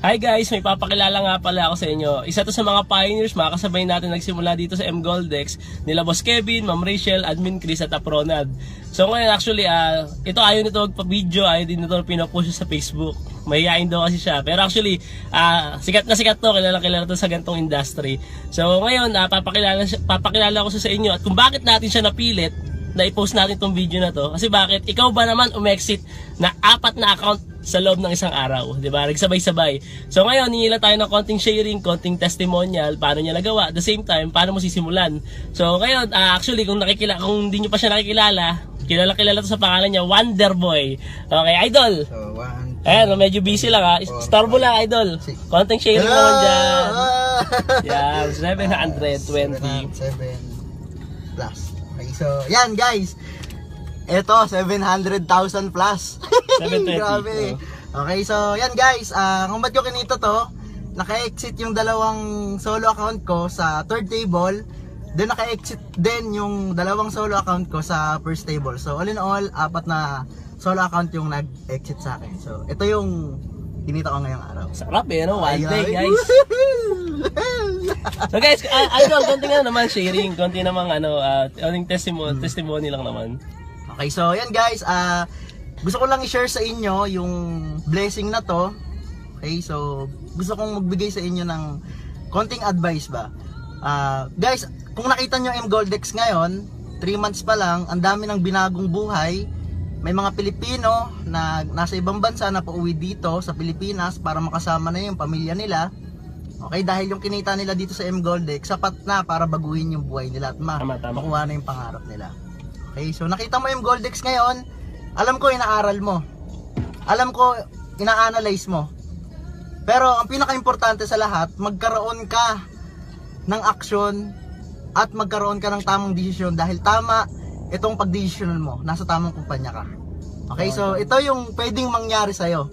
Hi guys, may papakilala nga pala ako sa inyo. Isa to sa mga pioneers, mga kasabay natin nagsimula dito sa M-Goldex. Nila Boss Kevin, Ma'am Rachel, Admin Chris at Apronad. So ngayon actually, ito ayaw nito magpa-video, ayaw din nito pinupush sa Facebook. Mahihain daw kasi siya. Pero actually, sikat na sikat to, kilala to sa gantong industry. So ngayon, papakilala ko sa inyo at kung bakit natin siya napilit na i-post natin tong video na to. Kasi bakit? Ikaw ba naman umexit na 4 na account sa loob ng isang araw, 'di ba? Nagsabay-sabay. So ngayon, hinila tayo ng konting sharing, konting testimonial, paano niya nagawa, at the same time, paano mo sisimulan. So ngayon, actually kung hindi niyo pa siya nakikilala, kilala to sa pangalan niya, Wonderboy. Okay, idol. So, 1, 2, Ayan, medyo busy lang ha. Storbo lang, idol. Konting sharing naman dyan. Yan, 720. 7 plus. Okay, so yan guys. Ito, 700,000 plus. 720. Grabe. Okay, so yan guys. Kung ba't ko kinito to, naka-exit yung dalawang solo account ko sa third table. Then naka-exit din yung dalawang solo account ko sa first table. So all in all, 4 na solo account yung nag-exit sa akin. So ito yung kinita ko ngayong araw. Sarap eh, no? One day, guys. So guys, idol, konti nga naman sharing, konti namang testimony lang naman. Okay, so yan guys, gusto ko lang i-share sa inyo yung blessing na to. Okay, so gusto kong magbigay sa inyo ng konting advice ba. Guys, kung nakita nyo M-Goldex ngayon, 3 months pa lang, ang dami ng binagong buhay. May mga Pilipino na nasa ibang bansa na pauwi dito sa Pilipinas para makasama na yung pamilya nila. Okay, dahil yung kinita nila dito sa M-Goldex, sapat na para baguhin yung buhay nila at makuha na yung pangarap nila. Okay, so nakita mo yung M-Goldex ngayon, alam ko inaaral mo. Alam ko ina-analyze mo. Pero ang pinaka-importante sa lahat, magkaroon ka ng aksyon at magkaroon ka ng tamang desisyon dahil tama itong pagdesisyonan mo, nasa tamang kumpanya ka. Okay, so ito yung pwedeng mangyari sa'yo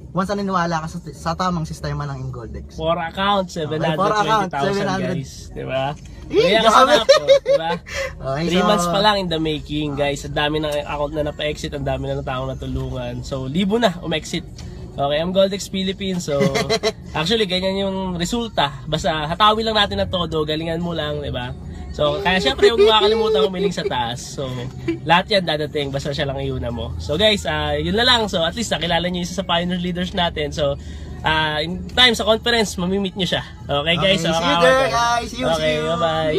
once na niniwala ka sa tamang sistema ng M-Goldex. 4 accounts, 720,000 guys, diba? Kaya ka sa diba? Okay, 3 months pa lang in the making, guys. Ang dami ng account na napa-exit, ang dami na ng taong natulungan. So, libo na umexit. Okay, M-Goldex Philippines. So, actually, ganyan yung resulta. Basta, hatawi lang natin na todo, galingan mo lang, diba? So, kaya syempre, huwag makakalimutan umiling sa taas. So, lahat yan dadating, basta siya lang iuna mo. So, guys, yun na lang. So, at least, nakilala nyo isa sa pioneer leaders natin. So, in time sa conference, mamimit nyo siya. Okay, guys? Okay, see you there, guys. See you. Okay, bye-bye.